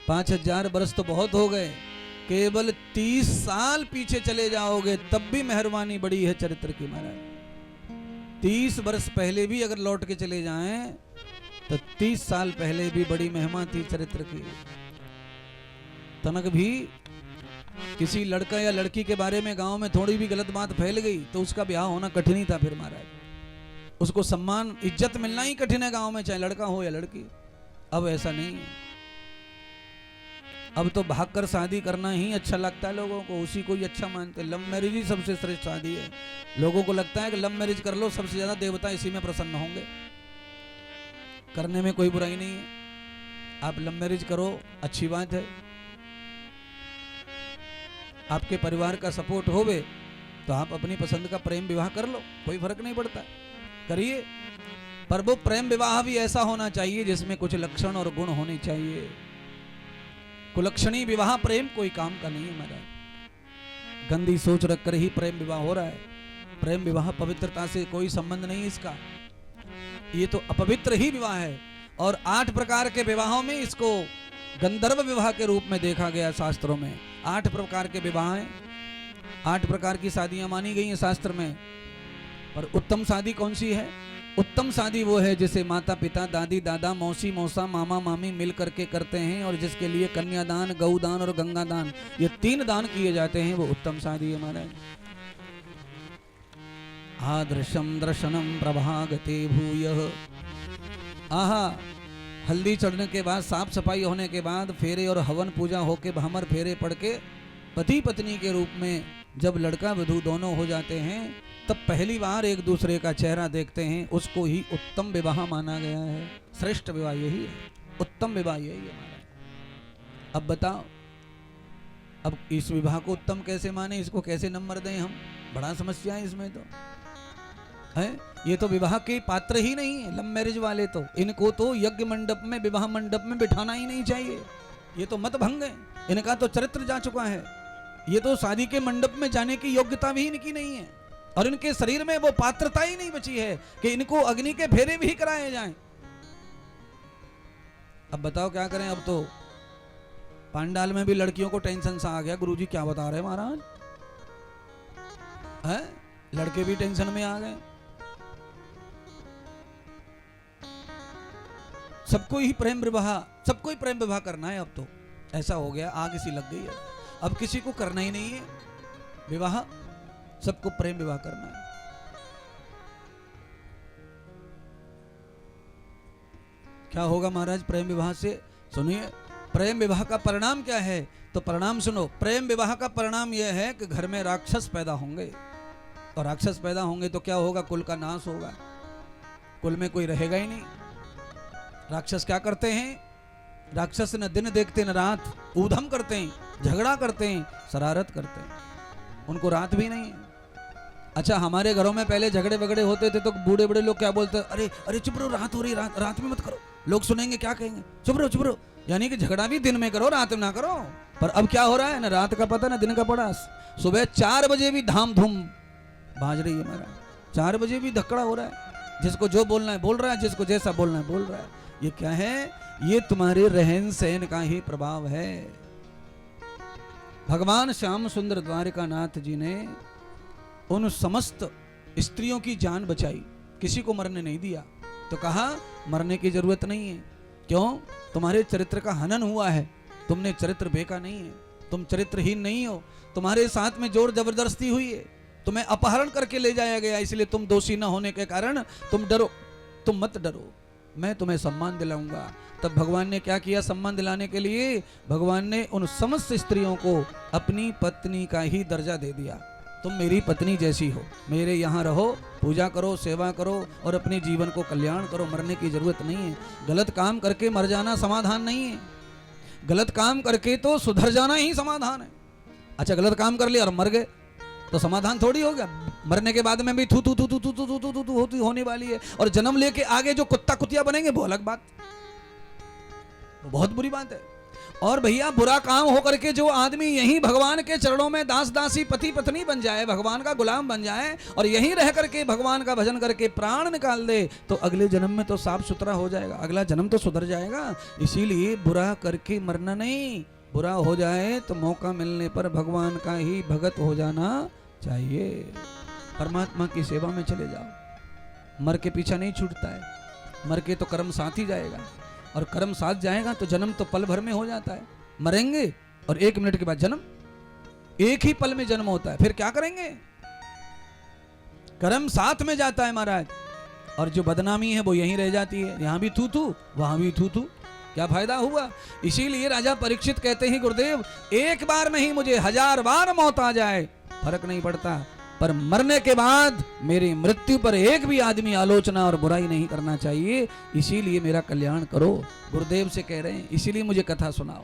5,000 बरस तो बहुत हो गए, केवल 30 साल पीछे चले जाओगे तब भी मेहरबानी बड़ी है चरित्र की महाराज। 30 वर्ष पहले भी अगर लौट के चले जाएं तो 30 साल पहले भी बड़ी महिमा थी चरित्र की। तनक भी किसी लड़का या लड़की के बारे में गांव में थोड़ी भी गलत बात फैल गई तो उसका ब्याह होना कठिन ही था फिर महाराज। उसको सम्मान इज्जत मिलना ही कठिन है गांव में, चाहे लड़का हो या लड़की। अब ऐसा नहीं है, अब तो भागकर शादी करना ही अच्छा लगता है लोगों को, उसी को ही अच्छा मानते हैं। लव मैरिज ही सबसे श्रेष्ठ शादी है। लोगों को लगता है कि लव मैरिज कर लो, सबसे ज्यादा देवता इसी में प्रसन्न होंगे। करने में कोई बुराई नहीं है, आप लव मैरिज करो, अच्छी बात है। आपके परिवार का सपोर्ट होवे तो आप अपनी पसंद का प्रेम विवाह कर लो, कोई फर्क नहीं पड़ता, करिए। पर वो प्रेम विवाह भी ऐसा होना चाहिए जिसमें कुछ लक्षण और गुण होने चाहिए। कुलक्षणी विवाह प्रेम कोई काम का नहीं है महाराज। गंदी सोच रखकर ही प्रेम विवाह हो रहा है। प्रेम विवाह पवित्रता से कोई संबंध नहीं इसका, ये तो अपवित्र ही विवाह है। और 8 प्रकार के विवाहों में इसको गंधर्व विवाह के रूप में देखा गया शास्त्रों में। 8 प्रकार के विवाह हैं, 8 प्रकार की शादियां मानी गई हैं शास्त्र में। पर उत्तम शादी कौन सी है? उत्तम शादी वो है जिसे माता पिता, दादी दादा, मौसी मौसा, मामा मामी मिल करके करते हैं, और जिसके लिए कन्यादान, गौदान और गंगादान, ये 3 दान किए जाते हैं, वो उत्तम शादी है महाराज। आदर्शम दर्शनम प्रभागते भूयः। आहा, हल्दी चढ़ने के बाद, साफ सफाई होने के बाद, फेरे और हवन पूजा होके, भमर फेरे पड़ के पति पत्नी के रूप में जब लड़का वधू दोनों हो जाते हैं, तब पहली बार एक दूसरे का चेहरा देखते हैं, उसको ही उत्तम विवाह माना गया है। श्रेष्ठ विवाह यही है, उत्तम विवाह यही है हमारा। अब बताओ, अब इस विवाह को उत्तम कैसे माने, इसको कैसे नंबर दें हम? बड़ा समस्या है इसमें तो है। ये तो विवाह के पात्र ही नहीं है लव मैरिज वाले, तो इनको तो यज्ञ मंडप में, विवाह मंडप में बिठाना ही नहीं चाहिए। ये तो मत भंग है, इनका तो चरित्र जा चुका है। ये तो शादी के मंडप में जाने की योग्यता भी इनकी नहीं है, और इनके शरीर में वो पात्रता ही नहीं बची है कि इनको अग्नि के फेरे भी कराए जाएं। अब बताओ क्या करें? अब तो पांडाल में भी लड़कियों को टेंशन सा आ गया। गुरुजी क्या बता रहे महाराज, है लड़के भी टेंशन में आ गए। सबको ही प्रेम विवाह, सबको ही प्रेम विवाह करना है। अब तो ऐसा हो गया, आग इसी लग गई है। अब किसी को करना ही नहीं है विवाह, सबको प्रेम विवाह करना है। क्या होगा महाराज प्रेम विवाह से? सुनिए, प्रेम विवाह का परिणाम क्या है, तो परिणाम सुनो। प्रेम विवाह का परिणाम यह है कि घर में राक्षस पैदा होंगे, और राक्षस पैदा होंगे तो क्या होगा? कुल का नाश होगा, कुल में कोई रहेगा ही नहीं। राक्षस क्या करते हैं? राक्षस न दिन देखते न रात, ऊधम करते हैं, झगड़ा करते हैं, शरारत करते हैं, उनको रात भी नहीं है। अच्छा, हमारे घरों में पहले झगड़े वगड़े होते थे तो बूढ़े बूढ़े लोग क्या बोलते, अरे अरे चुप रहो, रात हो रही, रात में मत करो, लोग सुनेंगे क्या कहेंगे, चुप रहो। यानी कि झगड़ा भी दिन में करो, रात में ना करो। पर अब क्या हो रहा है, ना रात का पता ना दिन का पड़ा। सुबह 4 बजे भी धाम धूम बाज रही है हमारा, 4 बजे भी धक्कड़ा हो रहा है। जिसको जो बोलना है बोल रहा है, जिसको जैसा बोलना है बोल रहा है। ये क्या है? ये तुम्हारे रहन सहन का ही प्रभाव है। भगवान श्याम सुंदर द्वारिकानाथ जी ने उन समस्त स्त्रियों की जान बचाई, किसी को मरने नहीं दिया। तो कहा मरने की जरूरत नहीं है। क्यों? तुम्हारे चरित्र का हनन हुआ है, तुमने चरित्र बेका नहीं है, तुम चरित्रहीन नहीं हो। तुम्हारे साथ में जोर जबरदस्ती हुई है, तुम्हें अपहरण करके ले जाया गया, इसलिए तुम दोषी न होने के कारण तुम डरो। तुम मत डरो, मैं तुम्हें सम्मान दिलाऊंगा। तब भगवान ने क्या किया? सम्मान दिलाने के लिए भगवान ने उन समस्त स्त्रियों को अपनी पत्नी का ही दर्जा दे दिया। तुम मेरी पत्नी जैसी हो, मेरे यहाँ रहो, पूजा करो, सेवा करो और अपने जीवन को कल्याण करो। मरने की जरूरत नहीं है। गलत काम करके मर जाना समाधान नहीं है, गलत काम करके तो सुधर जाना ही समाधान है। अच्छा, गलत काम कर लिया और मर गए तो समाधान थोड़ी हो गया। मरने के बाद में भी थू थू थू थू थू थू थू थू थू होती होने वाली है, और जन्म लेके आगे जो कुत्ता कुतिया बनेंगे वो अलग बात, वो बहुत बुरी बात है। और भैया बुरा काम हो करके जो आदमी यहीं भगवान के चरणों में दास दासी पति पत्नी बन जाए, भगवान का गुलाम बन जाए और यहीं रह करके भगवान का भजन करके प्राण निकाल दे तो अगले जन्म में तो साफ सुथरा हो जाएगा, अगला जन्म तो सुधर जाएगा। इसीलिए बुरा करके मरना नहीं, बुरा हो जाए तो मौका मिलने पर भगवान का ही भगत हो जाना चाहिए। परमात्मा की सेवा में चले जाओ, मर के पीछा नहीं छूटता है, मर के तो कर्म साथ ही जाएगा और कर्म साथ जाएगा तो जन्म तो पल भर में हो जाता है। मरेंगे और 1 मिनट के बाद जन्म, एक ही पल में जन्म होता है, फिर क्या करेंगे? कर्म साथ में जाता है महाराज, और जो बदनामी है वो यहीं रह जाती है, यहां भी थू थू वहां भी थू थू, क्या फायदा हुआ? इसीलिए राजा परीक्षित कहते हैं गुरुदेव एक बार नहीं मुझे 1000 बार मौत आ जाए फर्क नहीं पड़ता, पर मरने के बाद मेरी मृत्यु पर एक भी आदमी आलोचना और बुराई नहीं करना चाहिए, इसीलिए मेरा कल्याण करो। गुरुदेव से कह रहे हैं, इसीलिए मुझे कथा सुनाओ।